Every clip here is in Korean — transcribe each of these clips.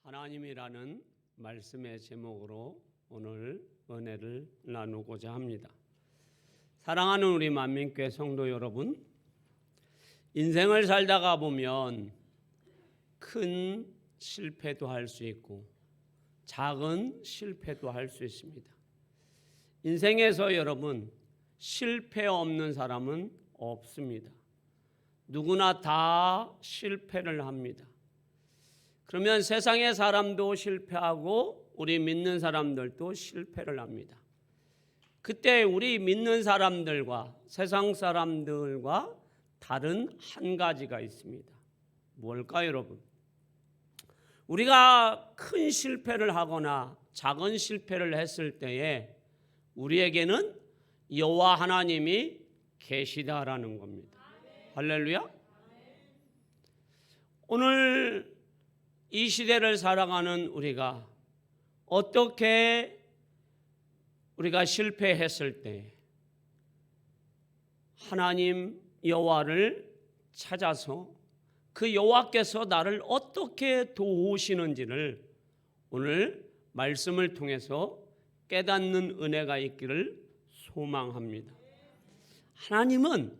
하나님이라는 말씀의 제목으로 오늘 은혜를 나누고자 합니다. 사랑하는 우리 만민교회 성도 여러분, 인생을 살다가 보면 큰 실패도 할 수 있고 작은 실패도 할 수 있습니다. 인생에서 여러분, 실패 없는 사람은 없습니다. 누구나 다 실패를 합니다. 그러면 세상의 사람도 실패하고 우리 믿는 사람들도 실패를 합니다. 그때 우리 믿는 사람들과 세상 사람들과 다른 한 가지가 있습니다. 뭘까요, 여러분? 우리가 큰 실패를 하거나 작은 실패를 했을 때에 우리에게는 여호와 하나님이 계시다라는 겁니다. 할렐루야. 오늘 이 시대를 살아가는 우리가 어떻게 우리가 실패했을 때 하나님 여호와를 찾아서 그 여호와께서 나를 어떻게 도우시는지를 오늘 말씀을 통해서 깨닫는 은혜가 있기를 소망합니다. 하나님은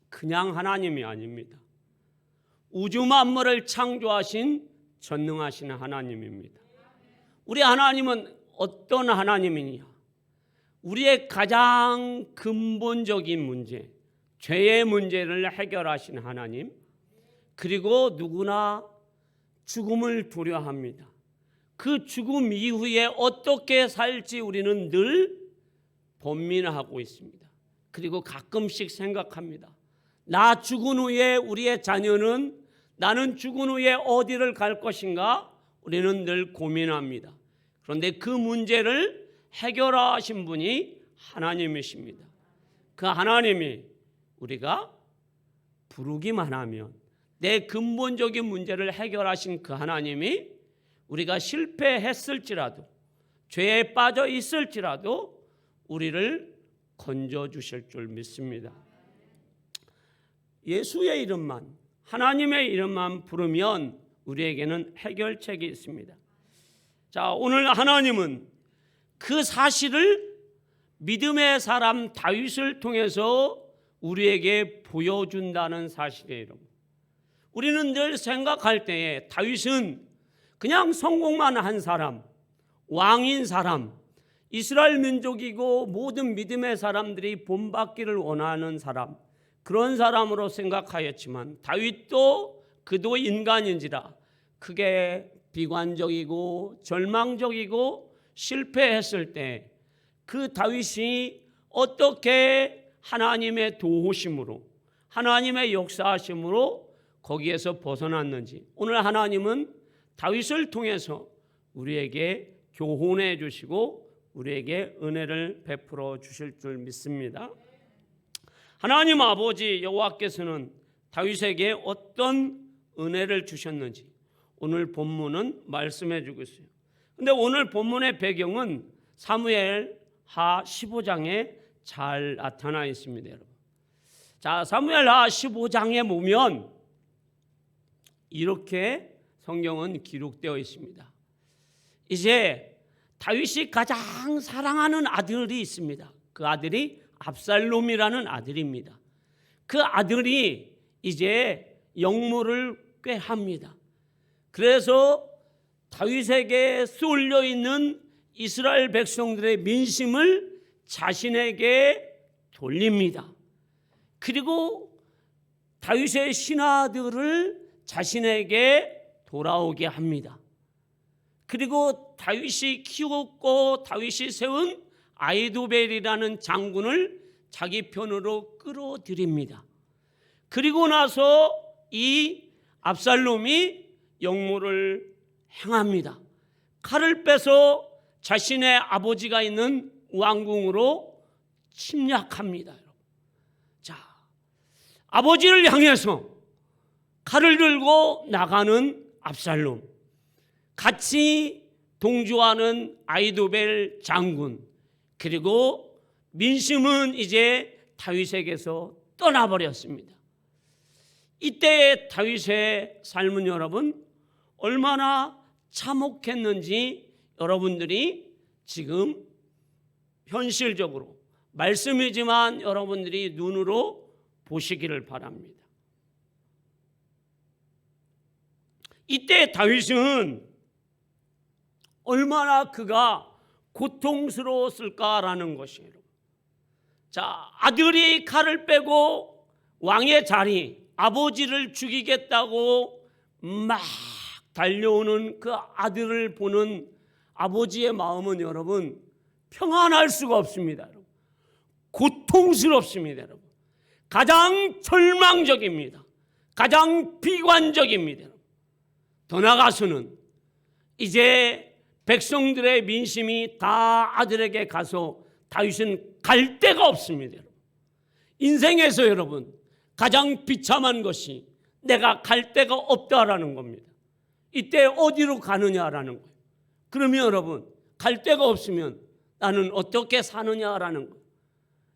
그냥 하나님이 아닙니다. 우주 만물을 창조하신 전능하신 하나님입니다. 우리 하나님은 어떤 하나님이냐? 우리의 가장 근본적인 문제, 죄의 문제를 해결하신 하나님, 그리고 누구나 죽음을 두려워합니다. 그 죽음 이후에 어떻게 살지 우리는 늘 고민하고 있습니다. 그리고 가끔씩 생각합니다. 나 죽은 후에 우리의 자녀는 나는 죽은 후에 어디를 갈 것인가? 우리는 늘 고민합니다. 그런데 그 문제를 해결하신 분이 하나님이십니다. 그 하나님이 우리가 부르기만 하면 내 근본적인 문제를 해결하신 그 하나님이 우리가 실패했을지라도 죄에 빠져 있을지라도 우리를 건져주실 줄 믿습니다. 예수의 이름만, 하나님의 이름만 부르면 우리에게는 해결책이 있습니다. 자, 오늘 하나님은 그 사실을 믿음의 사람 다윗을 통해서 우리에게 보여준다는 사실이에요. 여러분, 우리는 늘 생각할 때에 다윗은 그냥 성공만 한 사람, 왕인 사람, 이스라엘 민족이고 모든 믿음의 사람들이 본받기를 원하는 사람, 그런 사람으로 생각하였지만 다윗도 그도 인간인지라 크게 비관적이고 절망적이고 실패했을 때 그 다윗이 어떻게 하나님의 도우심으로 하나님의 역사하심으로 거기에서 벗어났는지 오늘 하나님은 다윗을 통해서 우리에게 교훈해 주시고 우리에게 은혜를 베풀어 주실 줄 믿습니다. 하나님 아버지 여호와께서는 다윗에게 어떤 은혜를 주셨는지 오늘 본문은 말씀해 주고 있어요. 그런데 오늘 본문의 배경은 사무엘하 15장에 잘 나타나 있습니다, 여러분. 자, 사무엘하 15장에 보면 이렇게 성경은 기록되어 있습니다. 이제 다윗이 가장 사랑하는 아들이 있습니다. 그 아들이 압살롬이라는 아들입니다. 그 아들이 이제 역무를 꾀합니다. 그래서 다윗에게 쏠려 있는 이스라엘 백성들의 민심을 자신에게 돌립니다. 그리고 다윗의 신하들을 자신에게 돌아오게 합니다. 그리고 다윗이 키웠고 다윗이 세운 아히도벨이라는 장군을 자기 편으로 끌어들입니다. 그리고 나서 이 압살롬이 역무를 행합니다. 칼을 빼서 자신의 아버지가 있는 왕궁으로 침략합니다. 자, 아버지를 향해서 칼을 들고 나가는 압살롬, 같이 동조하는 아히도벨 장군, 그리고 민심은 이제 다윗에게서 떠나버렸습니다. 이때 다윗의 삶은 여러분 얼마나 참혹했는지 여러분들이 지금 현실적으로 말씀이지만 여러분들이 눈으로 보시기를 바랍니다. 이때 다윗은 얼마나 그가 고통스러웠을까라는 것이에요. 자, 아들이 칼을 빼고 왕의 자리, 아버지를 죽이겠다고 막 달려오는 그 아들을 보는 아버지의 마음은 여러분 평안할 수가 없습니다. 여러분. 고통스럽습니다. 여러분. 가장 절망적입니다. 가장 비관적입니다. 더 나아가서는 이제 백성들의 민심이 다 아들에게 가서 다윗은 갈 데가 없습니다. 여러분. 인생에서 여러분 가장 비참한 것이 내가 갈 데가 없다라는 겁니다. 이때 어디로 가느냐라는 거예요. 그러면 여러분 갈 데가 없으면 나는 어떻게 사느냐라는 거예요.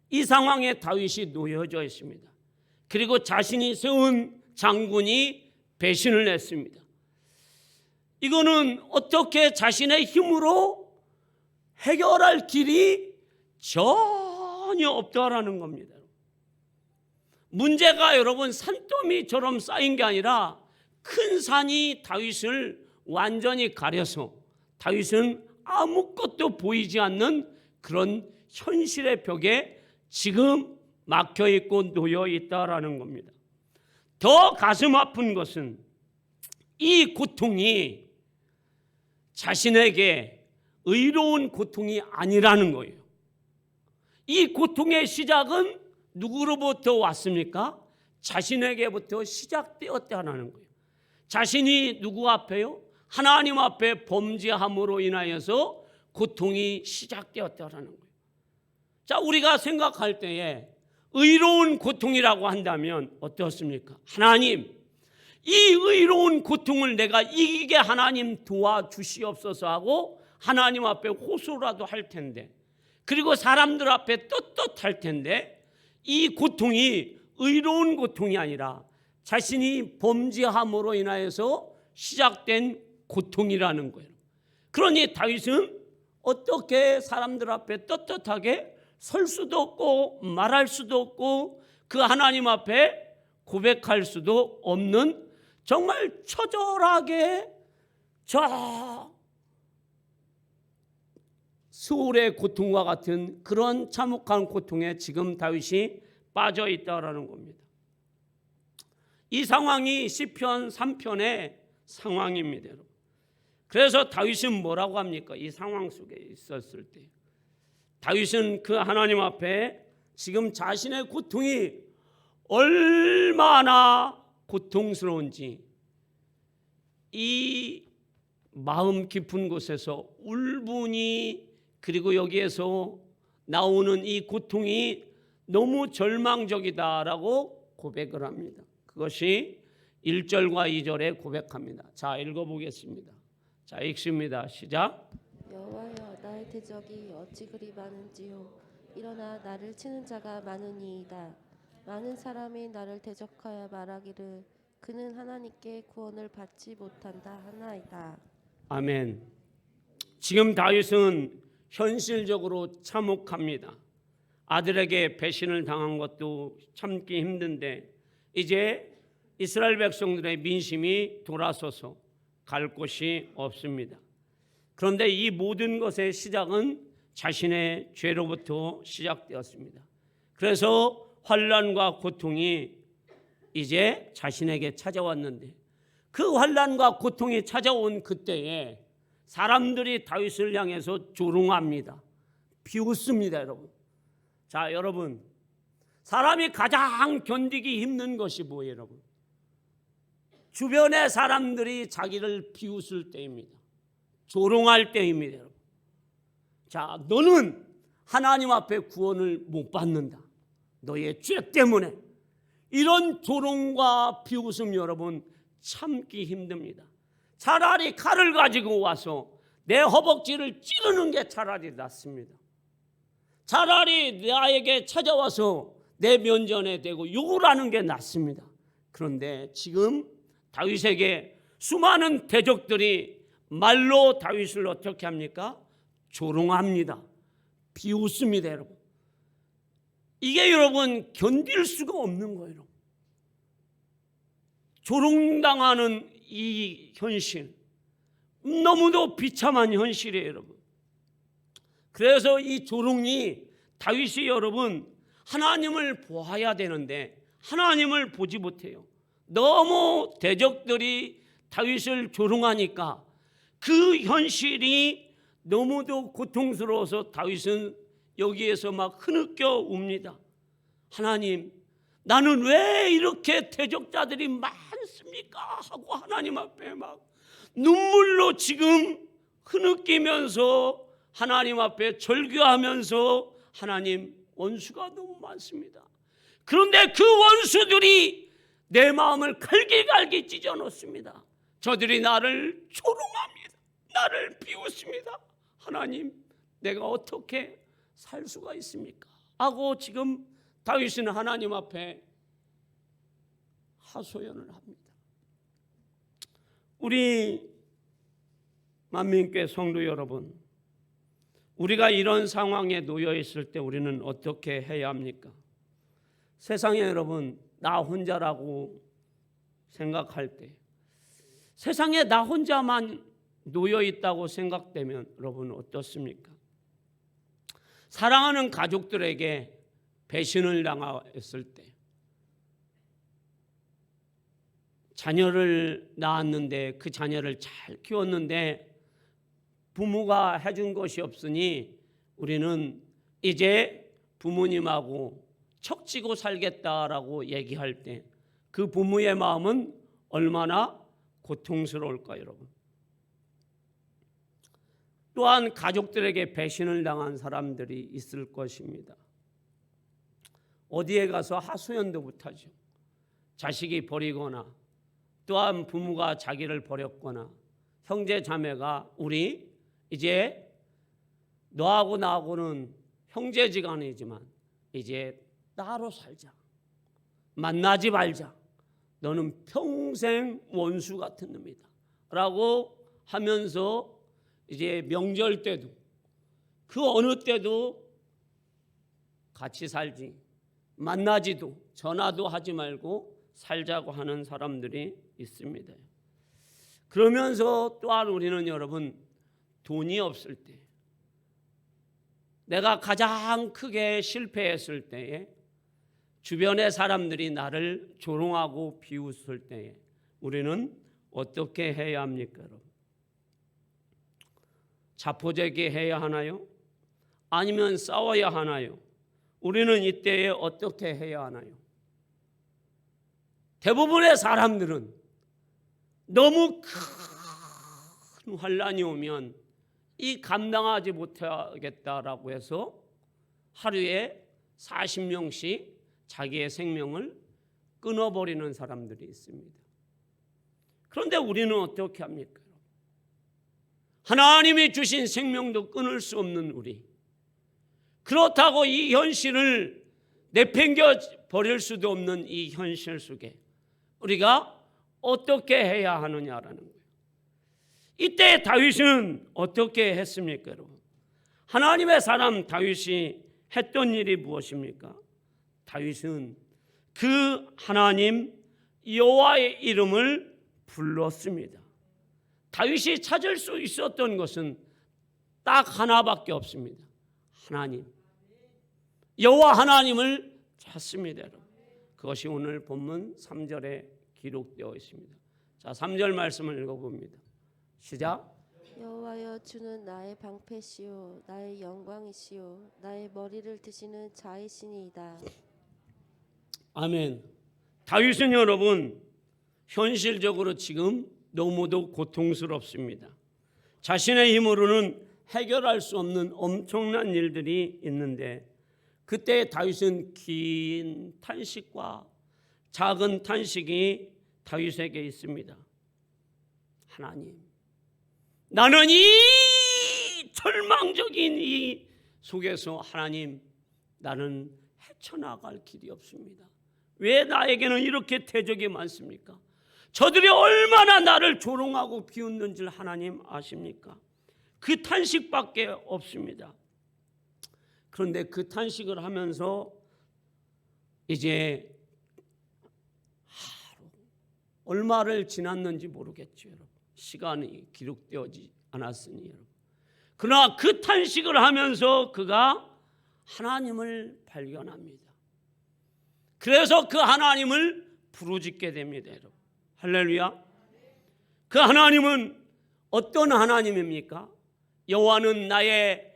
이 상황에 다윗이 놓여져 있습니다. 그리고 자신이 세운 장군이 배신을 했습니다. 이거는 어떻게 자신의 힘으로 해결할 길이 전혀 없다라는 겁니다. 문제가 여러분 산더미처럼 쌓인 게 아니라 큰 산이 다윗을 완전히 가려서 다윗은 아무것도 보이지 않는 그런 현실의 벽에 지금 막혀 있고 놓여 있다라는 겁니다. 더 가슴 아픈 것은 이 고통이 자신에게 의로운 고통이 아니라는 거예요. 이 고통의 시작은 누구로부터 왔습니까? 자신에게부터 시작되었다는 거예요. 자신이 누구 앞에요? 하나님 앞에 범죄함으로 인하여서 고통이 시작되었다는 거예요. 자, 우리가 생각할 때에 의로운 고통이라고 한다면 어떻습니까? 하나님, 이 의로운 고통을 내가 이기게 하나님 도와주시옵소서 하고 하나님 앞에 호소라도 할 텐데, 그리고 사람들 앞에 떳떳할 텐데, 이 고통이 의로운 고통이 아니라 자신이 범죄함으로 인하여서 시작된 고통이라는 거예요. 그러니 다윗은 어떻게 사람들 앞에 떳떳하게 설 수도 없고 말할 수도 없고 그 하나님 앞에 고백할 수도 없는 정말 처절하게 저 수월의 고통과 같은 그런 참혹한 고통에 지금 다윗이 빠져 있다라는 겁니다. 이 상황이 시편 3편의 상황입니다. 여러분. 그래서 다윗은 뭐라고 합니까? 이 상황 속에 있었을 때 다윗은 그 하나님 앞에 지금 자신의 고통이 얼마나 고통스러운지 이 마음 깊은 곳에서 울분이, 그리고 여기에서 나오는 이 고통이 너무 절망적이다라고 고백을 합니다. 그것이 1절과 2절에 고백합니다. 자, 읽어보겠습니다. 자, 읽습니다. 시작. 여호와여, 나의 대적이 어찌 그리 많은지요. 일어나 나를 치는 자가 많으니이다. 많은 사람이 나를 대적하여 말하기를 그는 하나님께 구원을 받지 못한다 하나이다. 아멘. 지금 다윗은 현실적으로 참혹합니다. 아들에게 배신을 당한 것도 참기 힘든데 이제 이스라엘 백성들의 민심이 돌아서서 갈 곳이 없습니다. 그런데 이 모든 것의 시작은 자신의 죄로부터 시작되었습니다. 그래서 환난과 고통이 이제 자신에게 찾아왔는데 그 환난과 고통이 찾아온 그때에 사람들이 다윗을 향해서 조롱합니다. 비웃습니다, 여러분. 자, 여러분, 사람이 가장 견디기 힘든 것이 뭐예요, 여러분? 주변의 사람들이 자기를 비웃을 때입니다. 조롱할 때입니다, 여러분. 자, 너는 하나님 앞에 구원을 못 받는다. 너의 죄 때문에. 이런 조롱과 비웃음 여러분 참기 힘듭니다. 차라리 칼을 가지고 와서 내 허벅지를 찌르는 게 차라리 낫습니다. 차라리 나에게 찾아와서 내 면전에 대고 욕을 하는 게 낫습니다. 그런데 지금 다윗에게 수많은 대적들이 말로 다윗을 어떻게 합니까? 조롱합니다. 비웃습니다, 여러분. 이게 여러분 견딜 수가 없는 거예요. 조롱당하는 이 현실, 너무도 비참한 현실이에요, 여러분. 그래서 이 조롱이 다윗이 여러분 하나님을 보아야 되는데 하나님을 보지 못해요. 너무 대적들이 다윗을 조롱하니까 그 현실이 너무도 고통스러워서 다윗은 여기에서 막 흐느껴 웁니다. 하나님, 나는 왜 이렇게 대적자들이 많습니까? 하고 하나님 앞에 막 눈물로 지금 흐느끼면서 하나님 앞에 절규하면서 하나님, 원수가 너무 많습니다. 그런데 그 원수들이 내 마음을 갈기갈기 찢어 놓습니다. 저들이 나를 조롱합니다. 나를 비웃습니다. 하나님, 내가 어떻게 살 수가 있습니까? 하고 지금 다윗은 하나님 앞에 하소연을 합니다. 우리 만민교회 성도 여러분, 우리가 이런 상황에 놓여 있을 때 우리는 어떻게 해야 합니까? 세상에 여러분 나 혼자라고 생각할 때, 세상에 나 혼자만 놓여 있다고 생각되면 여러분 어떻습니까? 사랑하는 가족들에게 배신을 당했을 때, 자녀를 낳았는데 그 자녀를 잘 키웠는데 부모가 해준 것이 없으니 우리는 이제 부모님하고 척지고 살겠다라고 얘기할 때 그 부모의 마음은 얼마나 고통스러울까요, 여러분? 또한 가족들에게 배신을 당한 사람들이 있을 것입니다. 어디에 가서 하소연도 못하죠. 자식이 버리거나 또한 부모가 자기를 버렸거나 형제 자매가 우리 이제 너하고 나하고는 형제지간이지만 이제 따로 살자, 만나지 말자, 너는 평생 원수 같은 놈이다 라고 하면서 이제 명절 때도 그 어느 때도 같이 살지, 만나지도 전화도 하지 말고 살자고 하는 사람들이 있습니다. 그러면서 또한 우리는 여러분 돈이 없을 때, 내가 가장 크게 실패했을 때에, 주변의 사람들이 나를 조롱하고 비웃을 때에 우리는 어떻게 해야 합니까, 여러분? 자포자기 해야 하나요? 아니면 싸워야 하나요? 우리는 이때에 어떻게 해야 하나요? 대부분의 사람들은 너무 큰 환란이 오면 이 감당하지 못하겠다라고 해서 하루에 40명씩 자기의 생명을 끊어버리는 사람들이 있습니다. 그런데 우리는 어떻게 합니까? 하나님이 주신 생명도 끊을 수 없는 우리, 그렇다고 이 현실을 내팽겨 버릴 수도 없는 이 현실 속에 우리가 어떻게 해야 하느냐라는 거예요. 이때 다윗은 어떻게 했습니까, 여러분? 하나님의 사람 다윗이 했던 일이 무엇입니까? 다윗은 그 하나님 여호와의 이름을 불렀습니다. 다윗이 찾을 수 있었던 것은 딱 하나밖에 없습니다. 하나님, 여호와 하나님을 찾습니다, 여러분. 그것이 오늘 본문 3절에 기록되어 있습니다. 자, 3절 말씀을 읽어봅니다. 시작. 여호와여, 주는 나의 방패시요 나의 영광이시요 나의 머리를 드시는 자이시니이다. 아멘. 다윗은 여러분 현실적으로 지금 너무도 고통스럽습니다. 자신의 힘으로는 해결할 수 없는 엄청난 일들이 있는데 그때 다윗은 긴 탄식과 작은 탄식이 다윗에게 있습니다. 하나님, 나는 이 절망적인 이 속에서 하나님, 나는 헤쳐나갈 길이 없습니다. 왜 나에게는 이렇게 대적이 많습니까? 저들이 얼마나 나를 조롱하고 비웃는지를 하나님 아십니까? 그 탄식밖에 없습니다. 그런데 그 탄식을 하면서 이제 얼마를 지났는지 모르겠죠, 여러분. 시간이 기록되어지 않았으니 여러분. 그러나 그 탄식을 하면서 그가 하나님을 발견합니다. 그래서 그 하나님을 부르짖게 됩니다, 여러분. 할렐루야. 그 하나님은 어떤 하나님입니까? 여호와는 나의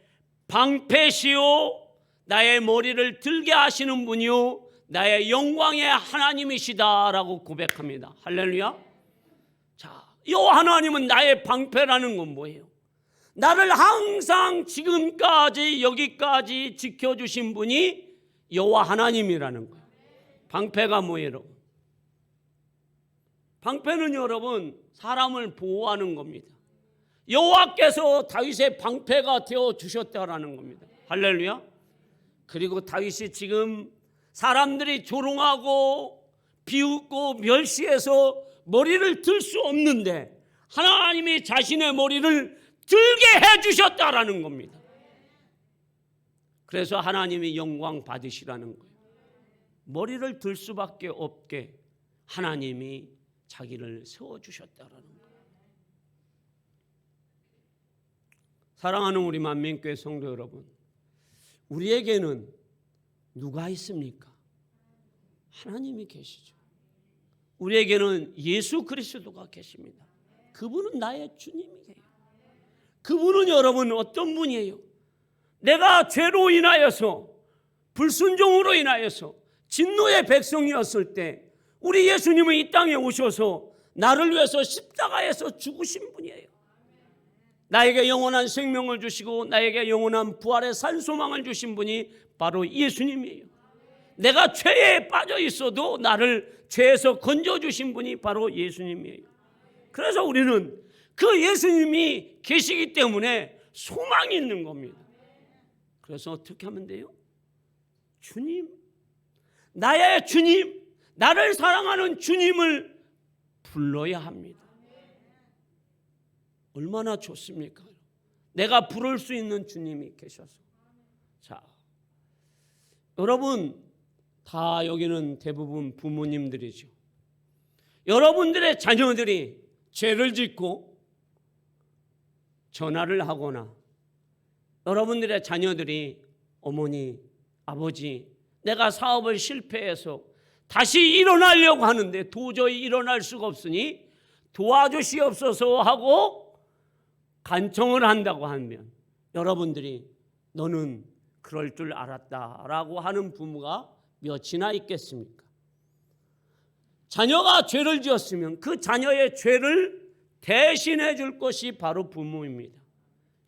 방패시요 나의 머리를 들게 하시는 분이요 나의 영광의 하나님이시다라고 고백합니다. 할렐루야. 자, 여호와 하나님은 나의 방패라는 건 뭐예요? 나를 항상 지금까지 여기까지 지켜주신 분이 여호와 하나님이라는 거예요. 방패가 뭐예요, 여러분? 방패는 여러분 사람을 보호하는 겁니다. 여호와께서 다윗의 방패가 되어 주셨다라는 겁니다. 할렐루야. 그리고 다윗이 지금 사람들이 조롱하고 비웃고 멸시해서 머리를 들 수 없는데 하나님이 자신의 머리를 들게 해주셨다라는 겁니다. 그래서 하나님이 영광 받으시라는 거예요. 머리를 들 수밖에 없게 하나님이 자기를 세워주셨다라는 거예요. 사랑하는 우리 만민교회 성도 여러분, 우리에게는 누가 있습니까? 하나님이 계시죠. 우리에게는 예수 그리스도가 계십니다. 그분은 나의 주님이에요. 그분은 여러분 어떤 분이에요? 내가 죄로 인하여서 불순종으로 인하여서 진노의 백성이었을 때 우리 예수님은 이 땅에 오셔서 나를 위해서 십자가에서 죽으신 분이에요. 나에게 영원한 생명을 주시고 나에게 영원한 부활의 산소망을 주신 분이 바로 예수님이에요. 내가 죄에 빠져 있어도 나를 죄에서 건져주신 분이 바로 예수님이에요. 그래서 우리는 그 예수님이 계시기 때문에 소망이 있는 겁니다. 그래서 어떻게 하면 돼요? 주님, 나의 주님, 나를 사랑하는 주님을 불러야 합니다. 얼마나 좋습니까? 내가 부를 수 있는 주님이 계셔서. 자, 여러분 다 여기는 대부분 부모님들이죠. 여러분들의 자녀들이 죄를 짓고 전화를 하거나 여러분들의 자녀들이 어머니, 아버지, 내가 사업을 실패해서 다시 일어나려고 하는데 도저히 일어날 수가 없으니 도와주시옵소서 하고 간청을 한다고 하면 여러분들이 너는 그럴 줄 알았다라고 하는 부모가 몇이나 있겠습니까? 자녀가 죄를 지었으면 그 자녀의 죄를 대신해 줄 것이 바로 부모입니다.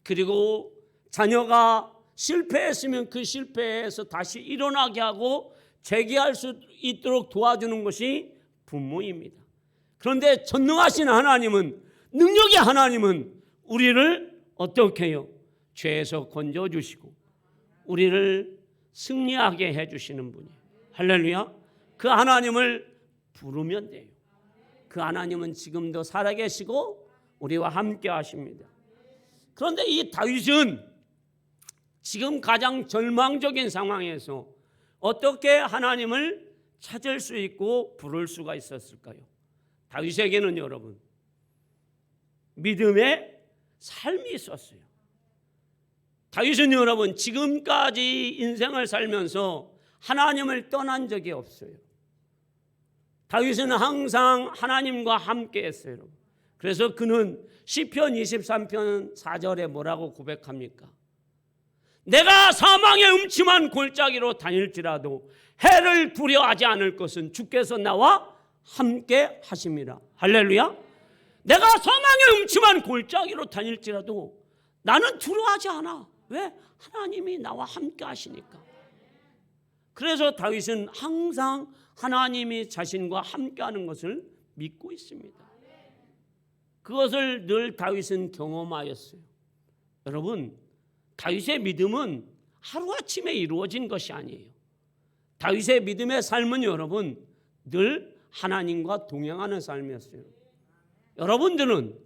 그리고 자녀가 실패했으면 그 실패에서 다시 일어나게 하고 재기할 수 있도록 도와주는 것이 부모입니다. 그런데 전능하신 하나님은, 능력의 하나님은 우리를 어떻게 해요? 죄에서 건져주시고 우리를 승리하게 해주시는 분이에요. 할렐루야. 그 하나님을 부르면 돼요. 그 하나님은 지금도 살아계시고 우리와 함께 하십니다. 그런데 이 다윗은 지금 가장 절망적인 상황에서 어떻게 하나님을 찾을 수 있고 부를 수가 있었을까요? 다윗에게는 여러분 믿음의 삶이 있었어요. 다윗은 여러분 지금까지 인생을 살면서 하나님을 떠난 적이 없어요. 다윗은 항상 하나님과 함께 했어요. 그래서 그는 시편 23편 4절에 뭐라고 고백합니까? 내가 사망의 음침한 골짜기로 다닐지라도 해를 두려워하지 않을 것은 주께서 나와 함께 하심이라. 할렐루야. 내가 사망의 음침한 골짜기로 다닐지라도 나는 두려워하지 않아. 왜? 하나님이 나와 함께 하시니까. 그래서 다윗은 항상 하나님이 자신과 함께하는 것을 믿고 있습니다. 그것을 늘 다윗은 경험하였어요. 여러분, 다윗의 믿음은 하루아침에 이루어진 것이 아니에요. 다윗의 믿음의 삶은 여러분 늘 하나님과 동행하는 삶이었어요. 여러분들은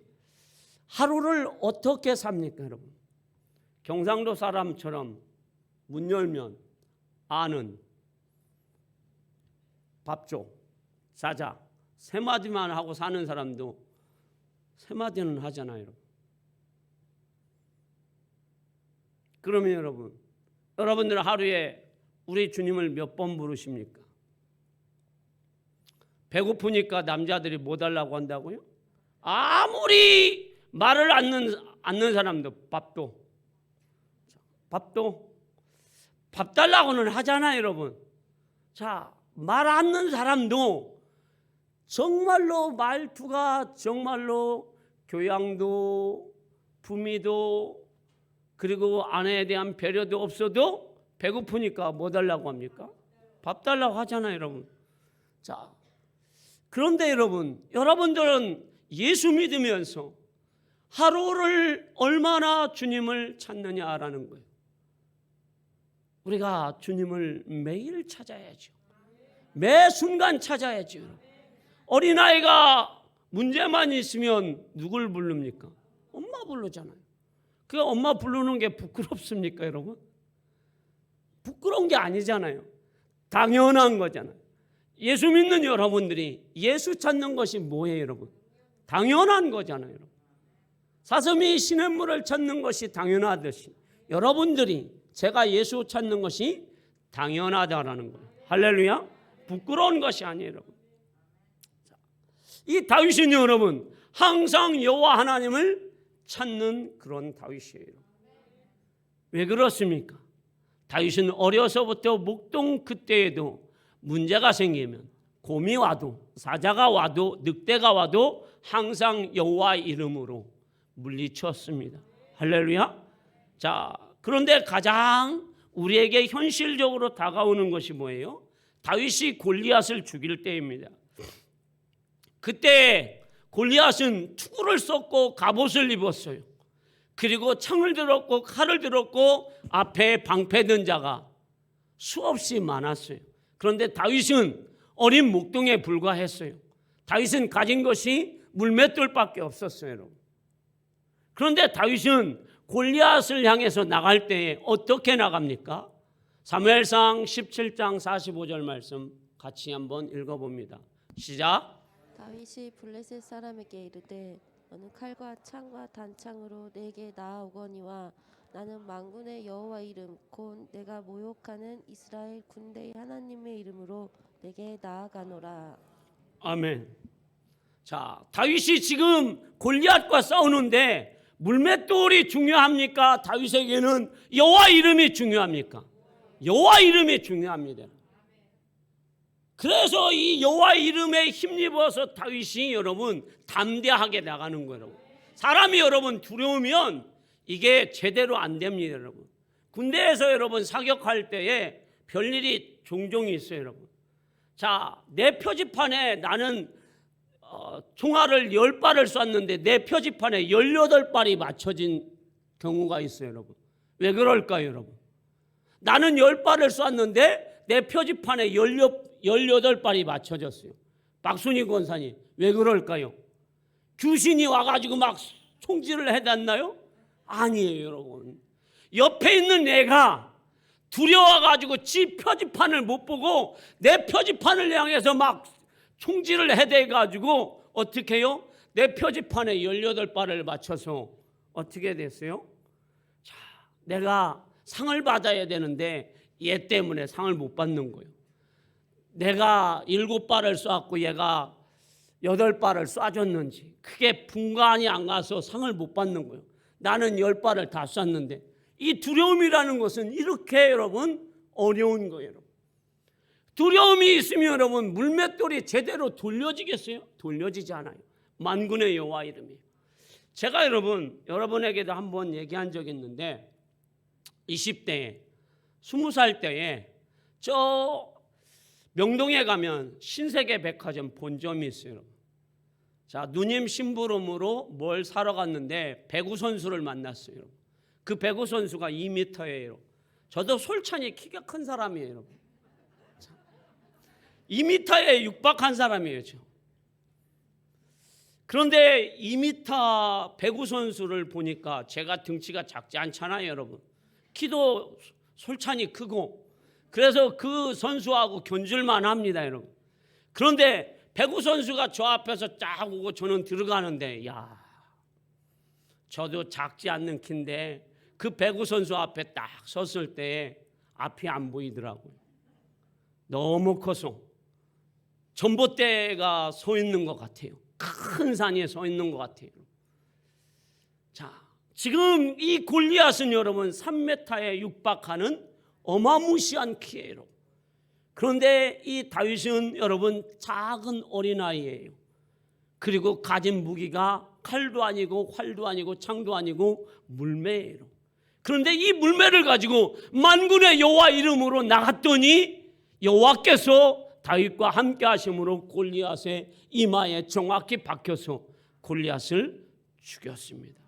하루를 어떻게 삽니까, 여러분? 경상도 사람처럼 문 열면 아는, 밥 줘, 자자, 세 마디만 하고 사는 사람도 세 마디는 하잖아요, 여러분. 그러면 여러분들 하루에 우리 주님을 몇 번 부르십니까? 배고프니까 남자들이 뭐 달라고 한다고요? 아무리 말을 않는 사람도 밥 달라고는 하잖아요, 여러분. 자, 말 않는 사람도 정말로 말투가 정말로 교양도 품위도 그리고 아내에 대한 배려도 없어도 배고프니까 뭐 달라고 합니까? 밥 달라고 하잖아요, 여러분. 자, 그런데 여러분들은 예수 믿으면서 하루를 얼마나 주님을 찾느냐라는 거예요. 우리가 주님을 매일 찾아야죠. 매 순간 찾아야죠. 어린아이가 문제만 있으면 누굴 부릅니까? 엄마 부르잖아요. 그 엄마 부르는 게 부끄럽습니까, 여러분? 부끄러운 게 아니잖아요. 당연한 거잖아요. 예수 믿는 여러분들이 예수 찾는 것이 뭐예요, 여러분? 당연한 거잖아요, 여러분. 사슴이 시냇물을 찾는 것이 당연하듯이 여러분들이 제가 예수 찾는 것이 당연하다라는 거예요. 할렐루야. 부끄러운 것이 아니에요, 여러분. 이 다윗은 여러분 항상 여호와 하나님을 찾는 그런 다윗이에요. 왜 그렇습니까? 다윗은 어려서부터 목동 그때에도 문제가 생기면 곰이 와도 사자가 와도 늑대가 와도 항상 여호와 이름으로 물리쳤습니다. 할렐루야. 자, 그런데 가장 우리에게 현실적으로 다가오는 것이 뭐예요? 다윗이 골리앗을 죽일 때입니다. 그때 골리앗은 투구를 썼고 갑옷을 입었어요. 그리고 창을 들었고 칼을 들었고 앞에 방패든 자가 수없이 많았어요. 그런데 다윗은 어린 목동에 불과했어요. 다윗은 가진 것이 물맷돌밖에 없었어요, 여러분. 그런데 다윗은 골리앗을 향해서 나갈 때에 어떻게 나갑니까? 사무엘상 17장 45절 말씀 같이 한번 읽어봅니다. 시작. 다윗이 블레셋 사람에게 이르되 너는 칼과 창과 단창으로 내게 나아오거니와 나는 만군의 여호와 이름 곧 내가 모욕하는 이스라엘 군대의 하나님의 이름으로 내게 나아가노라. 아멘. 자, 다윗이 지금 골리앗과 싸우는데 물맷돌이 중요합니까? 다윗에게는 여호와 이름이 중요합니까? 여호와 이름이 중요합니다. 그래서 이 여호와 이름에 힘입어서 다윗이 여러분 담대하게 나가는 거예요, 여러분. 사람이 여러분 두려우면 이게 제대로 안 됩니다, 여러분. 군대에서 여러분 사격할 때에 별일이 종종 있어요, 여러분. 자, 내 표지판에 나는 총알을 10발을 쐈는데 내 표지판에 18발이 맞춰진 경우가 있어요, 여러분. 왜 그럴까요, 여러분? 나는 10발을 쐈는데 내 표지판에 18발이 맞춰졌어요. 박순희 권사님, 왜 그럴까요? 귀신이 와가지고 막 총질을 해댔나요? 아니에요, 여러분. 옆에 있는 애가 두려워가지고 지 표지판을 못 보고 내 표지판을 향해서 막 총질을 해대가지고 어떻게 해요? 내 표지판에 18발을 맞춰서 어떻게 됐어요? 자, 내가 상을 받아야 되는데 얘 때문에 상을 못 받는 거예요. 내가 7발을 쐈고 얘가 8발을 쏴줬는지 그게 분간이 안 가서 상을 못 받는 거예요. 나는 10발을 다 쐈는데 이 두려움이라는 것은 이렇게 여러분 어려운 거예요. 여러분. 두려움이 있으면 여러분 물맷돌이 제대로 돌려지겠어요? 돌려지지 않아요. 만군의 여호와 이름이에요. 제가 여러분에게도 한번 얘기한 적이 있는데 20대에 20살 때에 저 명동에 가면 신세계 백화점 본점이 있어요. 자, 누님 심부름으로 뭘 사러 갔는데 배구 선수를 만났어요. 그 배구 선수가 2m예요. 저도 솔찬히 키가 큰 사람이에요. 2m에 육박한 사람이에요. 그런데 2m 배구 선수를 보니까 제가 등치가 작지 않잖아요, 여러분. 키도 솔찬히 크고 그래서 그 선수하고 견줄만 합니다, 여러분. 그런데 배구 선수가 저 앞에서 쫙 오고 저는 들어가는데 야, 저도 작지 않는 키인데 그 배구 선수 앞에 딱 섰을 때 앞이 안 보이더라고요. 너무 커서 전봇대가 서 있는 것 같아요. 큰 산에 서 있는 것 같아요. 자, 지금 이 골리앗은 여러분 3m에 육박하는 어마무시한 키예요. 그런데 이 다윗은 여러분 작은 어린아이예요. 그리고 가진 무기가 칼도 아니고 활도 아니고 창도 아니고 물매예요. 그런데 이 물매를 가지고 만군의 여호와 이름으로 나갔더니 여호와께서 다윗과 함께 하심으로 골리앗의 이마에 정확히 박혀서 골리앗을 죽였습니다.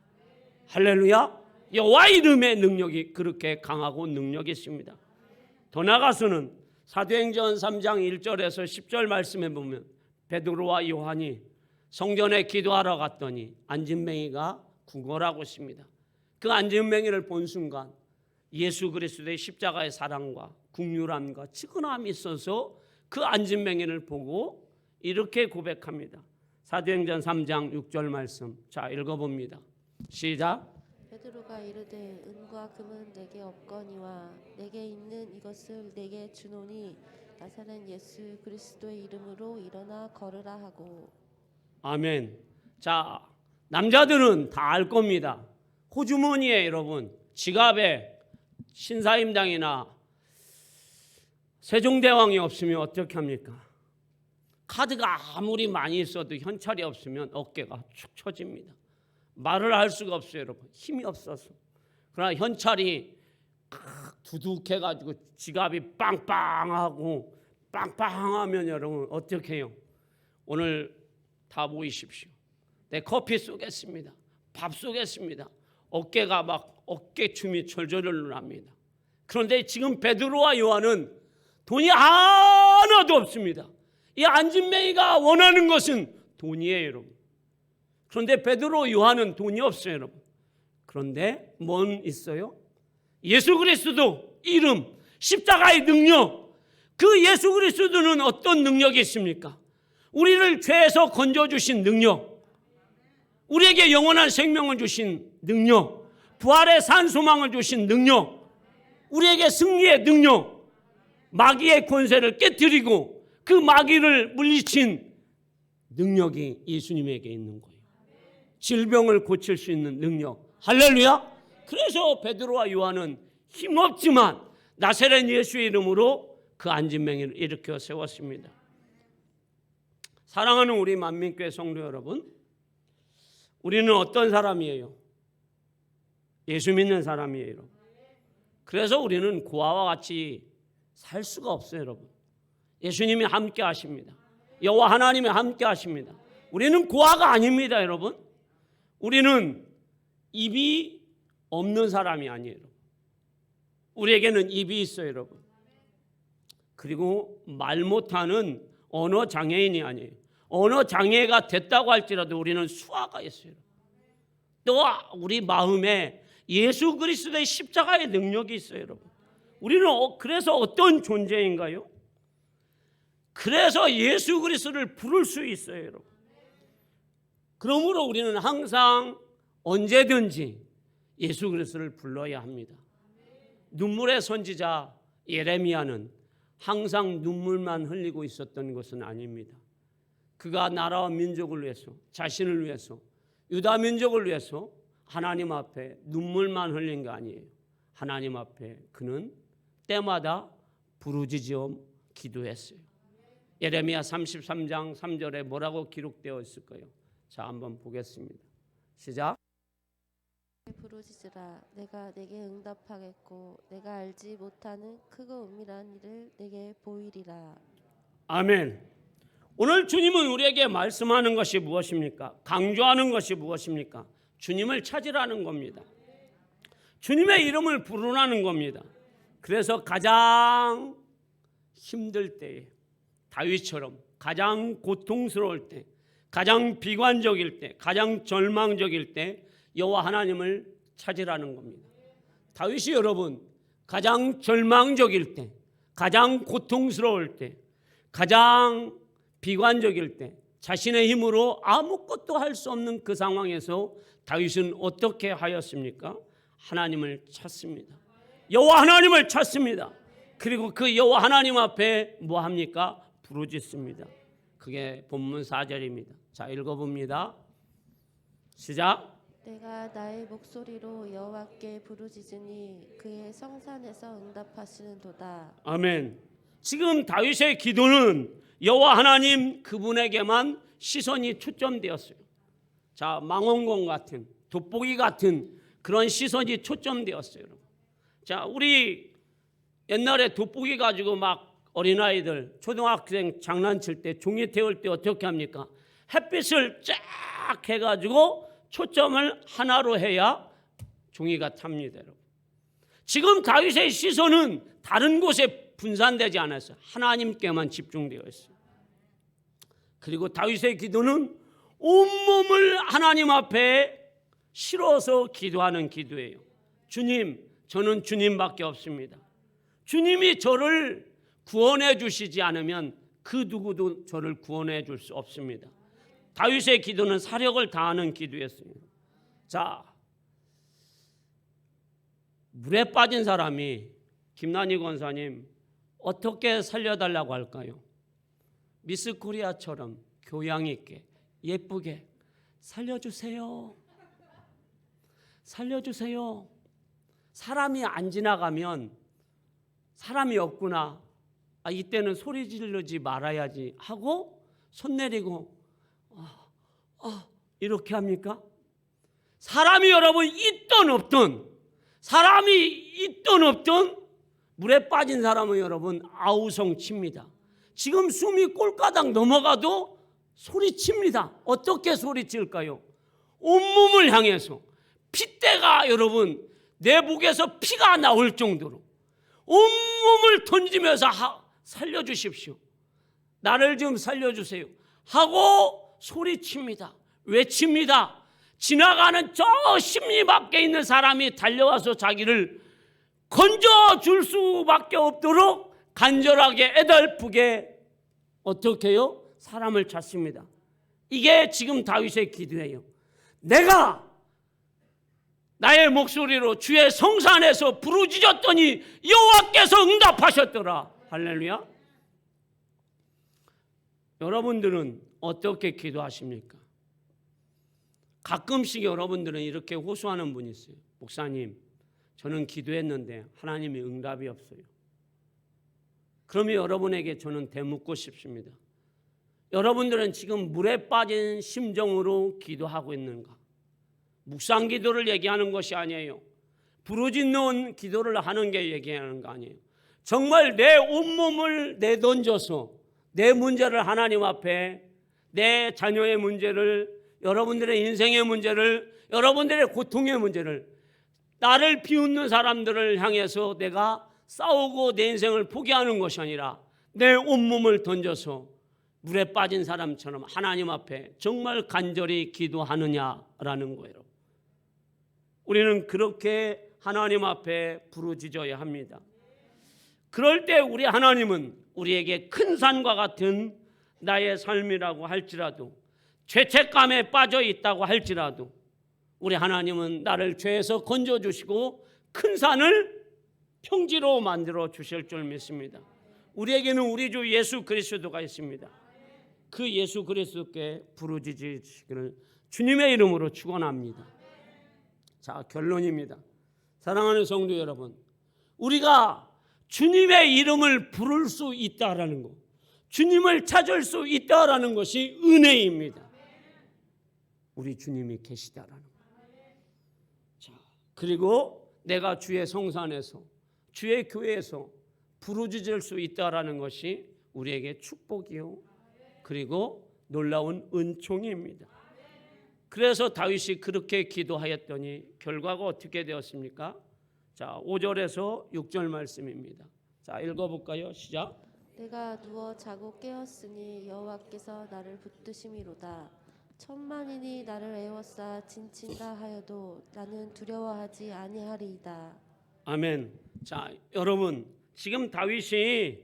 할렐루야. 여호와 이름의 능력이 그렇게 강하고 능력이 있습니다. 더 나아가서는 사도행전 3장 1절에서 10절 말씀에 보면 베드로와 요한이 성전에 기도하러 갔더니 안진뱅이가 구걸하고 있습니다. 그 안진뱅이를 본 순간 예수 그리스도의 십자가의 사랑과 국률함과 측은함이 있어서 그 안진뱅이를 보고 이렇게 고백합니다. 사도행전 3장 6절 말씀. 자, 읽어봅니다. 시작. 베드로가 이르되 은과 금은 내게 없거니와 내게 있는 이것을 내게 주노니 나사렛 예수 그리스도의 이름으로 일어나 걸으라 하고. 아멘. 자, 남자들은 다 알 겁니다. 호주머니에 여러분 지갑에 신사임당이나 세종대왕이 없으면 어떻게 합니까? 카드가 아무리 많이 있어도 현찰이 없으면 어깨가 축 처집니다. 말을 할 수가 없어요, 여러분. 힘이 없어서. 그러나 현찰이 두둑해가지고 지갑이 빵빵하고 빵빵하면 여러분 어떻게 해요? 오늘 다 모이십시오. 내 커피 쏘겠습니다. 밥 쏘겠습니다. 어깨가 막 어깨춤이 절절을 납니다. 그런데 지금 베드로와 요한은 돈이 하나도 없습니다. 이 안진뱅이가 원하는 것은 돈이에요, 여러분. 그런데 베드로 요한은 돈이 없어요, 여러분. 그런데 뭔 있어요? 예수 그리스도 이름, 십자가의 능력. 그 예수 그리스도는 어떤 능력이 있습니까? 우리를 죄에서 건져주신 능력, 우리에게 영원한 생명을 주신 능력, 부활의 산 소망을 주신 능력, 우리에게 승리의 능력, 마귀의 권세를 깨뜨리고 그 마귀를 물리친 능력이 예수님에게 있는 거예요. 질병을 고칠 수 있는 능력. 할렐루야. 그래서 베드로와 요한은 힘없지만 나사렛 예수의 이름으로 그 안진뱅이를 일으켜 세웠습니다. 사랑하는 우리 만민교회 성도 여러분, 우리는 어떤 사람이에요? 예수 믿는 사람이에요. 그래서 우리는 고아와 같이 살 수가 없어요, 여러분. 예수님이 함께 하십니다. 여호와 하나님이 함께 하십니다. 우리는 고아가 아닙니다, 여러분. 우리는 입이 없는 사람이 아니에요. 우리에게는 입이 있어요, 여러분. 그리고 말 못하는 언어 장애인이 아니에요. 언어 장애가 됐다고 할지라도 우리는 수화가 있어요. 또 우리 마음에 예수 그리스도의 십자가의 능력이 있어요, 여러분. 우리는 그래서 어떤 존재인가요? 그래서 예수 그리스도를 부를 수 있어요, 여러분. 그러므로 우리는 항상 언제든지 예수 그리스도를 불러야 합니다. 눈물의 선지자 예레미야는 항상 눈물만 흘리고 있었던 것은 아닙니다. 그가 나라와 민족을 위해서, 자신을 위해서, 유다 민족을 위해서 하나님 앞에 눈물만 흘린 게 아니에요. 하나님 앞에 그는 때마다 부르짖어 기도했어요. 예레미야 33장 3절에 뭐라고 기록되어 있을까요? 자, 한번 보겠습니다. 시작. 부르짖으라. 내가 내게 응답하겠고 내가 알지 못하는 크고 은밀한 일을 내게 보이리라. 아멘. 오늘 주님은 우리에게 말씀하는 것이 무엇입니까? 강조하는 것이 무엇입니까? 주님을 찾으라는 겁니다. 주님의 이름을 부르라는 겁니다. 그래서 가장 힘들 때에, 다윗처럼 가장 고통스러울 때, 가장 비관적일 때, 가장 절망적일 때 여호와 하나님을 찾으라는 겁니다. 다윗이 여러분 가장 절망적일 때, 가장 고통스러울 때, 가장 비관적일 때, 자신의 힘으로 아무것도 할 수 없는 그 상황에서 다윗은 어떻게 하였습니까? 하나님을 찾습니다. 여호와 하나님을 찾습니다. 그리고 그 여호와 하나님 앞에 뭐 합니까? 부르짖습니다. 그게 본문 4절입니다. 자, 읽어봅니다. 시작. 내가 나의 목소리로 여호와께 부르짖으니 그의 성산에서 응답하시는도다. 아멘. 지금 다윗의 기도는 여호와 하나님 그분에게만 시선이 초점되었어요. 자, 망원공 같은, 돋보기 같은 그런 시선이 초점되었어요. 자, 우리 옛날에 돋보기 가지고 막 어린아이들, 초등학생 장난칠 때, 종이 태울 때 어떻게 합니까? 햇빛을 쫙 해가지고 초점을 하나로 해야 종이가 탑니다. 여러분. 지금 다윗의 시선은 다른 곳에 분산되지 않았어요. 하나님께만 집중되어 있어요. 그리고 다윗의 기도는 온몸을 하나님 앞에 실어서 기도하는 기도예요. 주님, 저는 주님밖에 없습니다. 주님이 저를 구원해 주시지 않으면 그 누구도 저를 구원해 줄 수 없습니다. 다윗의 기도는 사력을 다하는 기도였어요. 자, 물에 빠진 사람이 김난희 권사님 어떻게 살려달라고 할까요? 미스 코리아처럼 교양 있게 예쁘게 살려주세요. 살려주세요. 사람이 안 지나가면 사람이 없구나. 이때는 소리 지르지 말아야지 하고 손 내리고 이렇게 합니까? 사람이 여러분 있든 없든, 사람이 있든 없든 물에 빠진 사람은 여러분 아우성 칩니다. 지금 숨이 꼴가닥 넘어가도 소리칩니다. 어떻게 소리칠까요? 온몸을 향해서 핏대가 여러분 내 목에서 피가 나올 정도로 온몸을 던지면서 살려주십시오. 나를 좀 살려주세요 하고 소리칩니다. 외칩니다. 지나가는 저 심리 밖에 있는 사람이 달려와서 자기를 건져줄 수밖에 없도록 간절하게 애달프게 어떻게 해요? 사람을 찾습니다. 이게 지금 다윗의 기도예요. 내가 나의 목소리로 주의 성산에서 부르짖었더니 여호와께서 응답하셨더라. 할렐루야. 여러분들은 어떻게 기도하십니까? 가끔씩 여러분들은 이렇게 호소하는 분이 있어요. 목사님, 저는 기도했는데 하나님이 응답이 없어요. 그러면 여러분에게 저는 되묻고 싶습니다. 여러분들은 지금 물에 빠진 심정으로 기도하고 있는가? 묵상 기도를 얘기하는 것이 아니에요. 부르짖는 기도를 하는 게 얘기하는 거 아니에요. 정말 내 온몸을 내던져서 내 문제를 하나님 앞에, 내 자녀의 문제를, 여러분들의 인생의 문제를, 여러분들의 고통의 문제를, 나를 비웃는 사람들을 향해서 내가 싸우고 내 인생을 포기하는 것이 아니라 내 온몸을 던져서 물에 빠진 사람처럼 하나님 앞에 정말 간절히 기도하느냐라는 거예요. 우리는 그렇게 하나님 앞에 부르짖어야 합니다. 그럴 때 우리 하나님은 우리에게 큰 산과 같은 나의 삶이라고 할지라도, 죄책감에 빠져 있다고 할지라도 우리 하나님은 나를 죄에서 건져주시고 큰 산을 평지로 만들어 주실 줄 믿습니다. 우리에게는 우리 주 예수 그리스도가 있습니다. 그 예수 그리스도께 부르짖으시기를 주님의 이름으로 축원합니다. 자, 결론입니다. 사랑하는 성도 여러분, 우리가 주님의 이름을 부를 수 있다라는 것, 주님을 찾을 수 있다라는 것이 은혜입니다. 우리 주님이 계시다라는 것. 자, 그리고 내가 주의 성산에서, 주의 교회에서 부르짖을 수 있다라는 것이 우리에게 축복이요, 그리고 놀라운 은총입니다. 그래서 다윗이 그렇게 기도하였더니 결과가 어떻게 되었습니까? 자, 5절에서 6절 말씀입니다. 자, 읽어볼까요? 시작. 내가 누워 자고 깨었으니 여호와께서 나를 붙드심이로다. 천만인이 나를 애워싸 진친다 하여도 나는 두려워하지 아니하리이다. 아멘. 자, 여러분, 지금 다윗이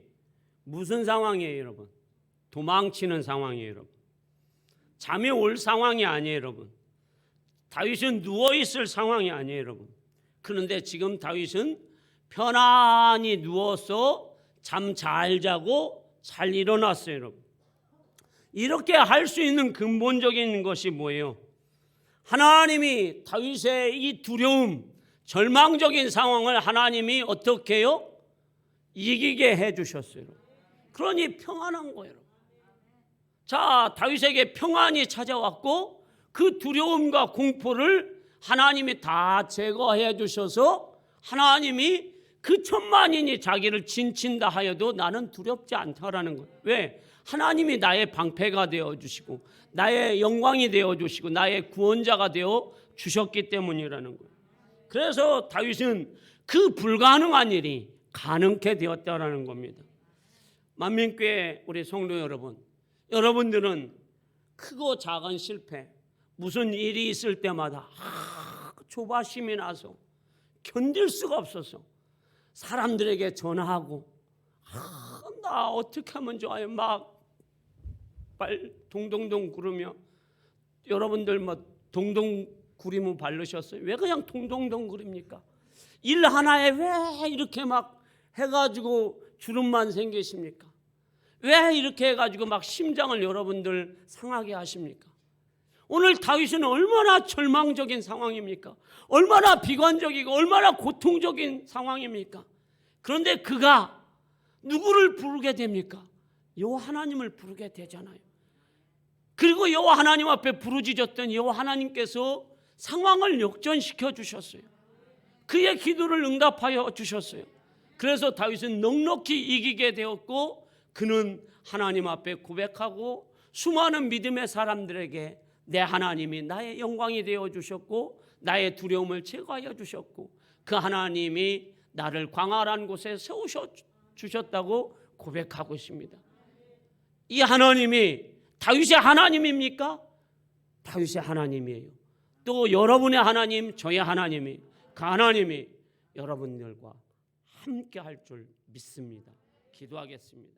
무슨 상황이에요, 여러분? 도망치는 상황이에요, 여러분. 잠이 올 상황이 아니에요, 여러분. 다윗은 누워 있을 상황이 아니에요, 여러분. 그런데 지금 다윗은 편안히 누워서 잠 잘 자고 잘 일어났어요, 여러분. 이렇게 할 수 있는 근본적인 것이 뭐예요? 하나님이 다윗의 이 두려움, 절망적인 상황을 하나님이 어떻게 해요? 이기게 해주셨어요. 그러니 평안한 거예요. 자, 다윗에게 평안이 찾아왔고 그 두려움과 공포를 하나님이 다 제거해 주셔서 하나님이 그 천만인이 자기를 진친다 하여도 나는 두렵지 않다라는 거예요. 왜? 하나님이 나의 방패가 되어 주시고 나의 영광이 되어 주시고 나의 구원자가 되어 주셨기 때문이라는 거예요. 그래서 다윗은 그 불가능한 일이 가능케 되었다라는 겁니다. 만민교회 우리 성도 여러분, 여러분들은 크고 작은 실패, 무슨 일이 있을 때마다 조바심이 나서 견딜 수가 없어서 사람들에게 전화하고 나 어떻게 하면 좋아요? 막 동동동 구르며 여러분들 뭐 동동 구리무 바르셨어요? 왜 그냥 동동동 구립니까? 일 하나에 왜 이렇게 막 해가지고 주름만 생기십니까? 왜 이렇게 해가지고 막 심장을 여러분들 상하게 하십니까? 오늘 다윗은 얼마나 절망적인 상황입니까? 얼마나 비관적이고 얼마나 고통적인 상황입니까? 그런데 그가 누구를 부르게 됩니까? 여호와 하나님을 부르게 되잖아요. 그리고 여호와 하나님 앞에 부르짖었던 여호와 하나님께서 상황을 역전시켜 주셨어요. 그의 기도를 응답하여 주셨어요. 그래서 다윗은 넉넉히 이기게 되었고 그는 하나님 앞에 고백하고 수많은 믿음의 사람들에게 내 하나님이 나의 영광이 되어 주셨고 나의 두려움을 제거하여 주셨고 그 하나님이 나를 광활한 곳에 세우셔 주셨다고 고백하고 있습니다. 이 하나님이 다윗의 하나님입니까? 다윗의 하나님이에요. 또 여러분의 하나님, 저의 하나님이 그 하나님이 여러분들과 함께 할 줄 믿습니다. 기도하겠습니다.